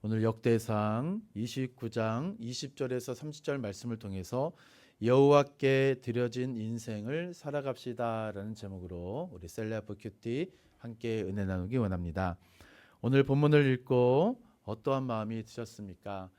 오늘 역대상 29장 20절에서 30절 말씀을 통해서 여호와께 드려진 인생을 살아갑시다라는 제목으로 우리 셀레아프 큐티 함께 은혜 나누기 원합니다. 오늘 본문을 읽고 어떠한 마음이 드셨습니까?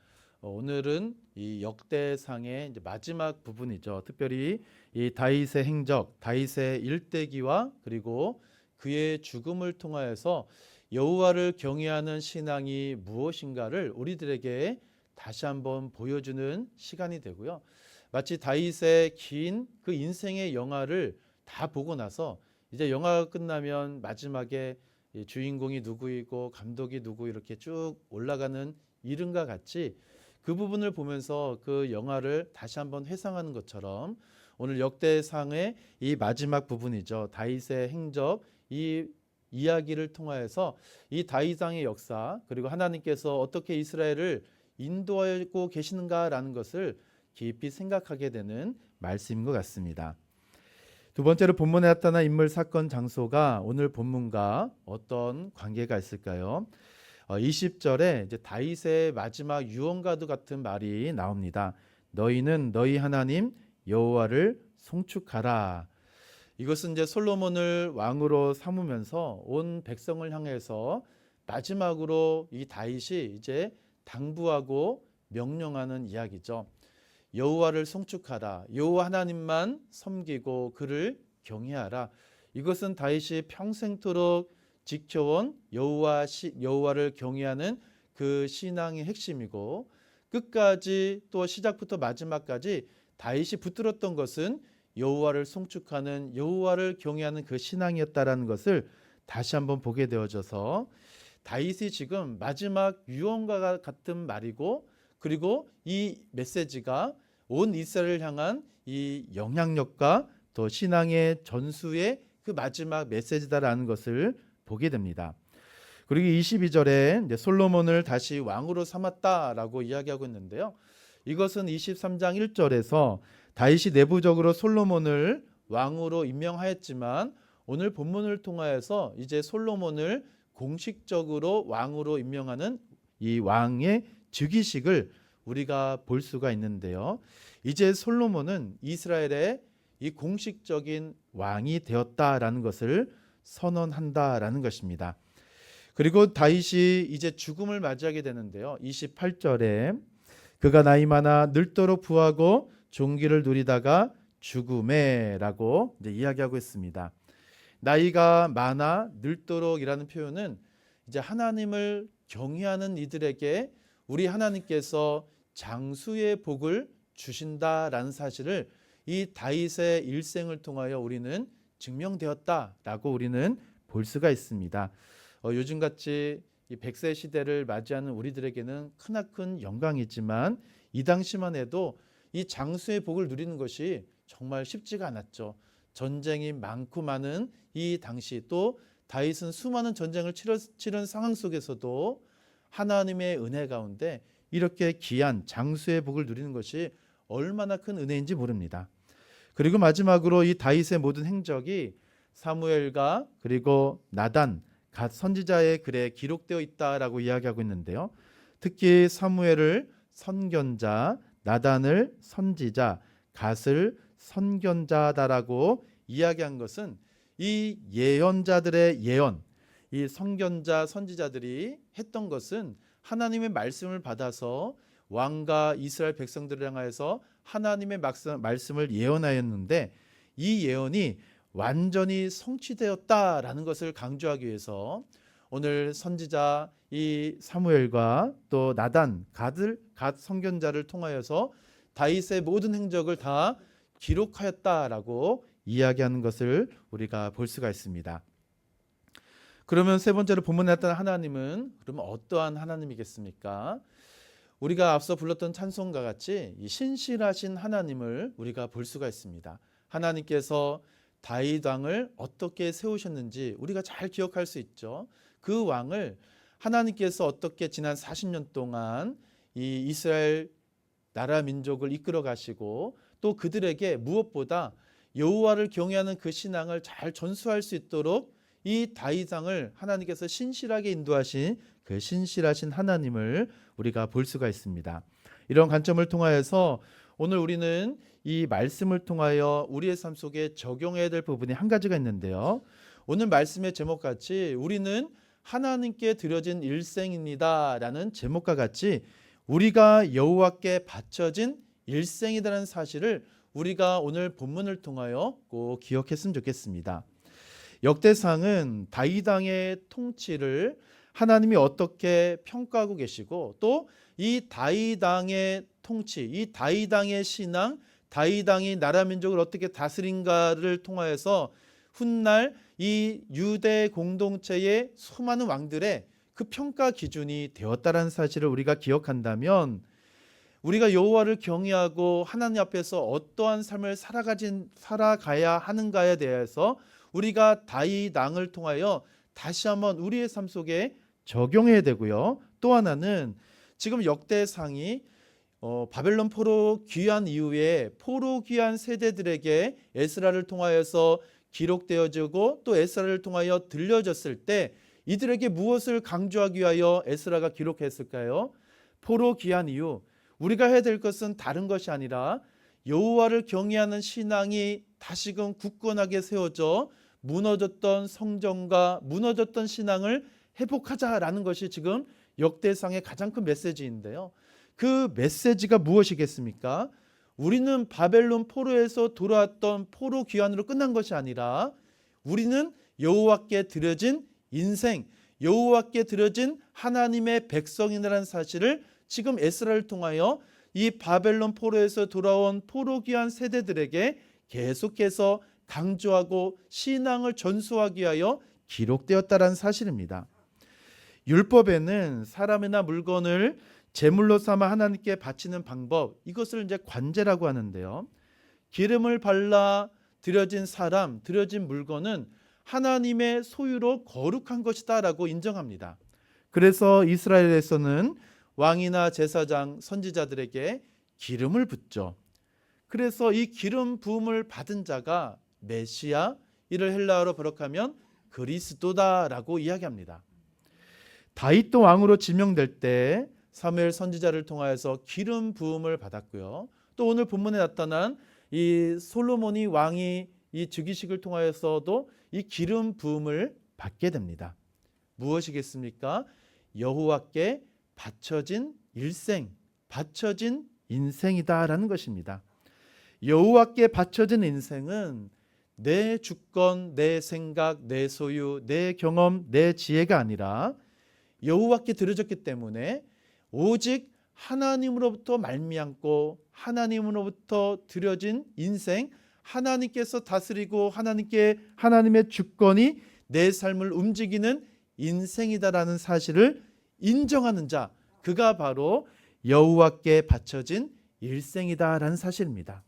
오늘은 이 역대상의 이제 마지막 부분이죠. 특별히 이 다윗의 행적, 다윗의 일대기와 그리고 그의 죽음을 통하여서 여호와를 경외하는 신앙이 무엇인가를 우리들에게 다시 한번 보여주는 시간이 되고요. 마치 다윗의 긴 그 인생의 영화를 다 보고 나서 이제 영화가 끝나면 마지막에 주인공이 누구이고 감독이 누구 이렇게 쭉 올라가는 이름과 같이 그 부분을 보면서 그 영화를 다시 한번 회상하는 것처럼 오늘 역대상의 이 마지막 부분이죠. 다윗의 행적, 이 이야기를 통하여서 이 다윗 왕의 역사 그리고 하나님께서 어떻게 이스라엘을 인도하고 계시는가라는 것을 깊이 생각하게 되는 말씀인 것 같습니다. 두 번째로 본문에 나타난 인물, 사건, 장소가 오늘 본문과 어떤 관계가 있을까요? 20절에 이제 다윗의 마지막 유언과도 같은 말이 나옵니다. 너희는 너희 하나님 여호와를 송축하라. 이것은 이제 솔로몬을 왕으로 삼으면서 온 백성을 향해서 마지막으로 이 다윗이 이제 당부하고 명령하는 이야기죠. 여호와를 송축하라. 여호와 하나님만 섬기고 그를 경외하라. 이것은 다윗이 평생토록 지켜온 여호와를 경외하는 그 신앙의 핵심이고 끝까지 또 시작부터 마지막까지 다윗이 붙들었던 것은 여호와를 송축하는 여호와를 경외하는 그 신앙이었다라는 것을 다시 한번 보게 되어져서 다윗이 지금 마지막 유언과 같은 말이고 그리고 이 메시지가 온 이스라엘을 향한 이 영향력과 또 신앙의 전수의 그 마지막 메시지다라는 것을 보게 됩니다. 그리고 22절에 이제 솔로몬을 다시 왕으로 삼았다라고 이야기하고 있는데요. 이것은 23장 1절에서 다윗이 내부적으로 솔로몬을 왕으로 임명하였지만 오늘 본문을 통하여서 이제 솔로몬을 공식적으로 왕으로 임명하는 이 왕의 즉위식을 우리가 볼 수가 있는데요. 이제 솔로몬은 이스라엘의 이 공식적인 왕이 되었다라는 것을 선언한다라는 것입니다. 그리고 다윗이 이제 죽음을 맞이하게 되는데요. 28절에 그가 나이 많아 늙도록 부하고 종기를 누리다가 죽음에라고 이제 이야기하고 있습니다. 나이가 많아 늙도록이라는 표현은 이제 하나님을 경외하는 이들에게 우리 하나님께서 장수의 복을 주신다라는 사실을 이 다윗의 일생을 통하여 우리는 증명되었다라고 우리는 볼 수가 있습니다. 요즘같이 이 100세 시대를 맞이하는 우리들에게는 크나큰 영광이지만 이 당시만 해도 이 장수의 복을 누리는 것이 정말 쉽지가 않았죠. 전쟁이 많고 많은 이 당시 또 다윗은 수많은 전쟁을 치른 상황 속에서도 하나님의 은혜 가운데 이렇게 귀한 장수의 복을 누리는 것이 얼마나 큰 은혜인지 모릅니다. 그리고 마지막으로 이 다윗의 모든 행적이 사무엘과 그리고 나단 갓 선지자의 글에 기록되어 있다라고 이야기하고 있는데요. 특히 사무엘을 선견자, 나단을 선지자, 갓을 선견자다라고 이야기한 것은 이 예언자들의 예언, 이 선견자, 선지자들이 했던 것은 하나님의 말씀을 받아서 왕과 이스라엘 백성들을 향하여서 하나님의 말씀을 예언하였는데 이 예언이 완전히 성취되었다라는 것을 강조하기 위해서 오늘 선지자 이 사무엘과 또 나단, 갓 선견자를 통하여서 다윗의 모든 행적을 다 기록하였다라고 이야기하는 것을 우리가 볼 수가 있습니다. 그러면 세 번째로 본문에 나타난 하나님은 그러면 어떠한 하나님이겠습니까? 우리가 앞서 불렀던 찬송과 같이 이 신실하신 하나님을 우리가 볼 수가 있습니다. 하나님께서 다윗 왕을 어떻게 세우셨는지 우리가 잘 기억할 수 있죠. 그 왕을 하나님께서 어떻게 지난 40년 동안 이 이스라엘 나라 민족을 이끌어 가시고 또 그들에게 무엇보다 여호와를 경외하는 그 신앙을 잘 전수할 수 있도록 이 다윗 왕을 하나님께서 신실하게 인도하신 그 그 신실하신 하나님을 우리가 볼 수가 있습니다. 이런 관점을 통하여서 오늘 우리는 이 말씀을 통하여 우리의 삶 속에 적용해야 될 부분이 한 가지가 있는데요. 오늘 말씀의 제목같이 우리는 하나님께 드려진 일생입니다 라는 제목과 같이 우리가 여호와께 바쳐진 일생이라는 사실을 우리가 오늘 본문을 통하여 꼭 기억했으면 좋겠습니다. 역대상은 다윗 왕의 통치를 하나님이 어떻게 평가하고 계시고 또 이 다윗 왕의 통치, 이 다윗 왕의 신앙, 다윗 왕이 나라 민족을 어떻게 다스린가를 통하여서 훗날 이 유대 공동체의 수많은 왕들의 그 평가 기준이 되었다라는 사실을 우리가 기억한다면 우리가 여호와를 경외하고 하나님 앞에서 어떠한 삶을 살아가야 하는가에 대해서 우리가 다윗 왕을 통하여 다시 한번 우리의 삶 속에 적용해야 되고요. 또 하나는 지금 역대상이 바벨론 포로 귀환 이후에 포로 귀환 세대들에게 에스라를 통하여서 기록되어지고 또 에스라를 통하여 들려졌을 때 이들에게 무엇을 강조하기 위하여 에스라가 기록했을까요? 포로 귀환 이후 우리가 해야 될 것은 다른 것이 아니라 여호와를 경외하는 신앙이 다시금 굳건하게 세워져 무너졌던 성정과 무너졌던 신앙을 회복하자라는 것이 지금 역대상의 가장 큰 메시지인데요. 그 메시지가 무엇이겠습니까? 우리는 바벨론 포로에서 돌아왔던 포로 귀환으로 끝난 것이 아니라 우리는 여호와께 드려진 인생, 여호와께 드려진 하나님의 백성이라는 사실을 지금 에스라를 통하여 이 바벨론 포로에서 돌아온 포로 귀환 세대들에게 계속해서 강조하고 신앙을 전수하기 위하여 기록되었다는 사실입니다. 율법에는 사람이나 물건을 제물로 삼아 하나님께 바치는 방법, 이것을 이제 관제라고 하는데요. 기름을 발라 드려진 사람, 드려진 물건은 하나님의 소유로 거룩한 것이다라고 인정합니다. 그래서 이스라엘에서는 왕이나 제사장, 선지자들에게 기름을 붓죠. 그래서 이 기름 부음을 받은 자가 메시아, 이를 헬라어로 번역하면 그리스도다라고 이야기합니다. 다윗도 왕으로 지명될 때 사무엘 선지자를 통하여서 기름 부음을 받았고요. 또 오늘 본문에 나타난 이 솔로몬이 왕이 이 즉위식을 통하여서도 이 기름 부음을 받게 됩니다. 무엇이겠습니까? 여호와께 바쳐진 일생, 바쳐진 인생이다라는 것입니다. 여호와께 바쳐진 인생은 내 주권, 내 생각, 내 소유, 내 경험, 내 지혜가 아니라 여호와께 드려졌기 때문에 오직 하나님으로부터 말미암고 하나님으로부터 드려진 인생, 하나님께서 다스리고 하나님의 주권이 내 삶을 움직이는 인생이다라는 사실을 인정하는 자, 그가 바로 여호와께 바쳐진 일생이다라는 사실입니다.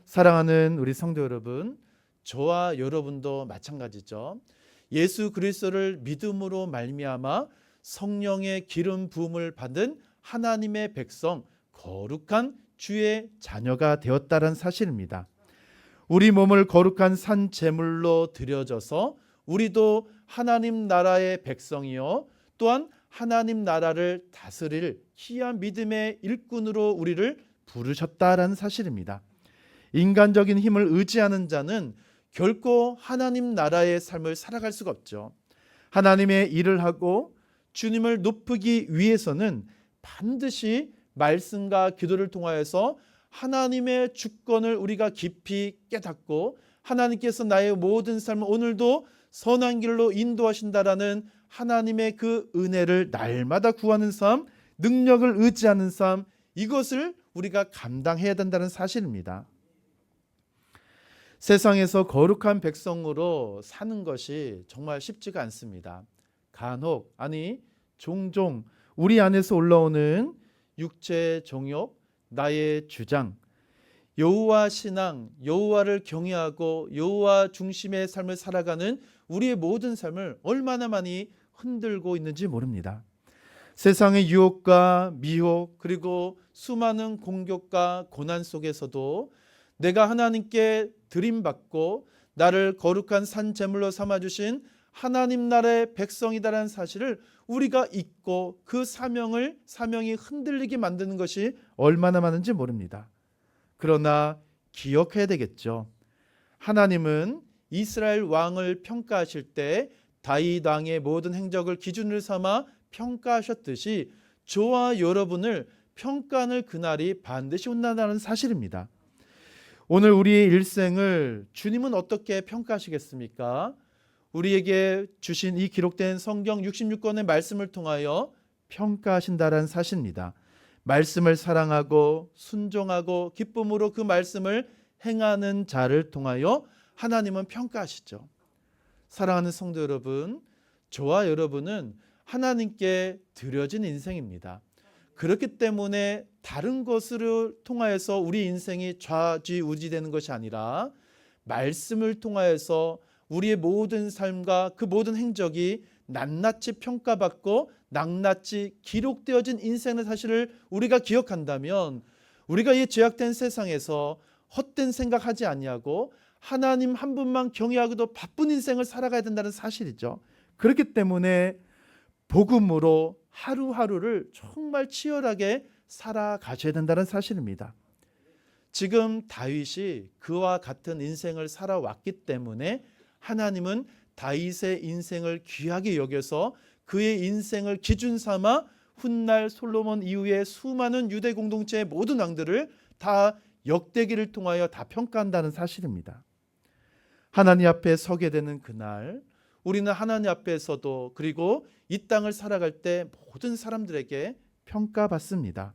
사랑하는 우리 성도 여러분, 저와 여러분도 마찬가지죠. 예수 그리스도를 믿음으로 말미암아 성령의 기름 부음을 받은 하나님의 백성, 거룩한 주의 자녀가 되었다는 사실입니다. 우리 몸을 거룩한 산 제물로 드려져서 우리도 하나님 나라의 백성이요 또한 하나님 나라를 다스릴 귀한 믿음의 일꾼으로 우리를 부르셨다라는 사실입니다. 인간적인 힘을 의지하는 자는 결코 하나님 나라의 삶을 살아갈 수가 없죠. 하나님의 일을 하고 주님을 높이기 위해서는 반드시 말씀과 기도를 통하여서 하나님의 주권을 우리가 깊이 깨닫고 하나님께서 나의 모든 삶을 오늘도 선한 길로 인도하신다라는 하나님의 그 은혜를 날마다 구하는 삶, 능력을 의지하는 삶, 이것을 우리가 감당해야 된다는 사실입니다. 세상에서 거룩한 백성으로 사는 것이 정말 쉽지가 않습니다. 간혹, 아니 종종 우리 안에서 올라오는 육체의 정욕, 나의 주장, 여호와 신앙, 여호와를 경외하고 여호와 중심의 삶을 살아가는 우리의 모든 삶을 얼마나 많이 흔들고 있는지 모릅니다. 세상의 유혹과 미혹 그리고 수많은 공격과 고난 속에서도 내가 하나님께 드림받고 나를 거룩한 산 제물로 삼아주신 하나님 나라의 백성이다라는 사실을 우리가 잊고 그 사명이 흔들리게 만드는 것이 얼마나 많은지 모릅니다. 그러나 기억해야 되겠죠. 하나님은 이스라엘 왕을 평가하실 때 다윗 왕의 모든 행적을 기준으로 삼아 평가하셨듯이 저와 여러분을 평가하는 그날이 반드시 온다는 사실입니다. 오늘 우리의 일생을 주님은 어떻게 평가하시겠습니까? 우리에게 주신 이 기록된 성경 66권의 말씀을 통하여 평가하신다는 사실입니다. 말씀을 사랑하고 순종하고 기쁨으로 그 말씀을 행하는 자를 통하여 하나님은 평가하시죠. 사랑하는 성도 여러분, 저와 여러분은 하나님께 드려진 인생입니다. 그렇기 때문에 다른 것을 통하여서 우리 인생이 좌지우지되는 것이 아니라 말씀을 통하여서 우리의 모든 삶과 그 모든 행적이 낱낱이 평가받고 낱낱이 기록되어진 인생의 사실을 우리가 기억한다면 우리가 이 죄악된 세상에서 헛된 생각하지 아니하고 하나님 한 분만 경외하고도 바쁜 인생을 살아가야 된다는 사실이죠. 그렇기 때문에 복음으로 하루하루를 정말 치열하게 살아가셔야 된다는 사실입니다. 지금 다윗이 그와 같은 인생을 살아왔기 때문에 하나님은 다윗의 인생을 귀하게 여겨서 그의 인생을 기준 삼아 훗날 솔로몬 이후에 수많은 유대 공동체의 모든 왕들을 다 역대기를 통하여 다 평가한다는 사실입니다. 하나님 앞에 서게 되는 그날 우리는 하나님 앞에서도 그리고 이 땅을 살아갈 때 모든 사람들에게 평가받습니다.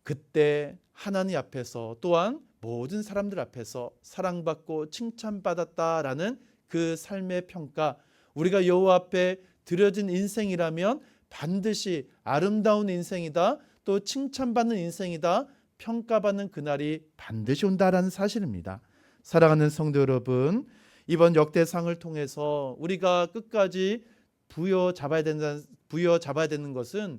그때 하나님 앞에서 또한 모든 사람들 앞에서 사랑받고 칭찬받았다라는 그 삶의 평가, 우리가 여호와 앞에 드려진 인생이라면 반드시 아름다운 인생이다, 또 칭찬받는 인생이다, 평가받는 그날이 반드시 온다라는 사실입니다. 사랑하는 성도 여러분, 이번 역대상을 통해서 우리가 끝까지 부여잡아야 되는 것은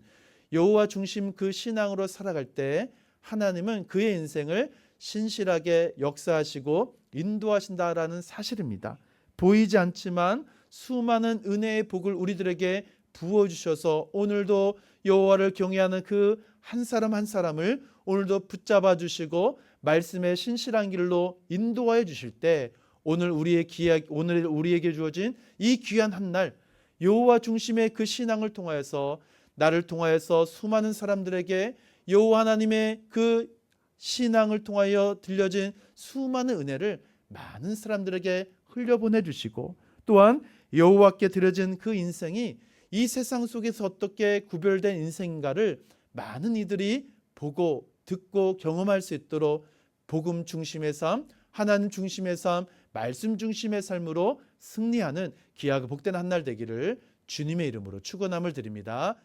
여호와 중심 그 신앙으로 살아갈 때 하나님은 그의 인생을 신실하게 역사하시고 인도하신다라는 사실입니다. 보이지 않지만 수많은 은혜의 복을 우리들에게 부어주셔서 오늘도 여호와를 경외하는 그 한 사람 한 사람을 오늘도 붙잡아 주시고 말씀의 신실한 길로 인도하여 주실 때 오늘 우리에게 주어진 이 귀한 한 날 여호와 중심의 그 신앙을 통하여서 나를 통하여서 수많은 사람들에게 여호와 하나님의 그 신앙을 통하여 들려진 수많은 은혜를 많은 사람들에게 흘려보내 주시고 또한 여호와께 드려진 그 인생이 이 세상 속에서 어떻게 구별된 인생인가를 많은 이들이 보고 듣고 경험할 수 있도록 복음 중심의 삶, 하나님 중심의 삶, 말씀 중심의 삶으로 승리하는 귀하고 복된 한 날 되기를 주님의 이름으로 축원함을 드립니다.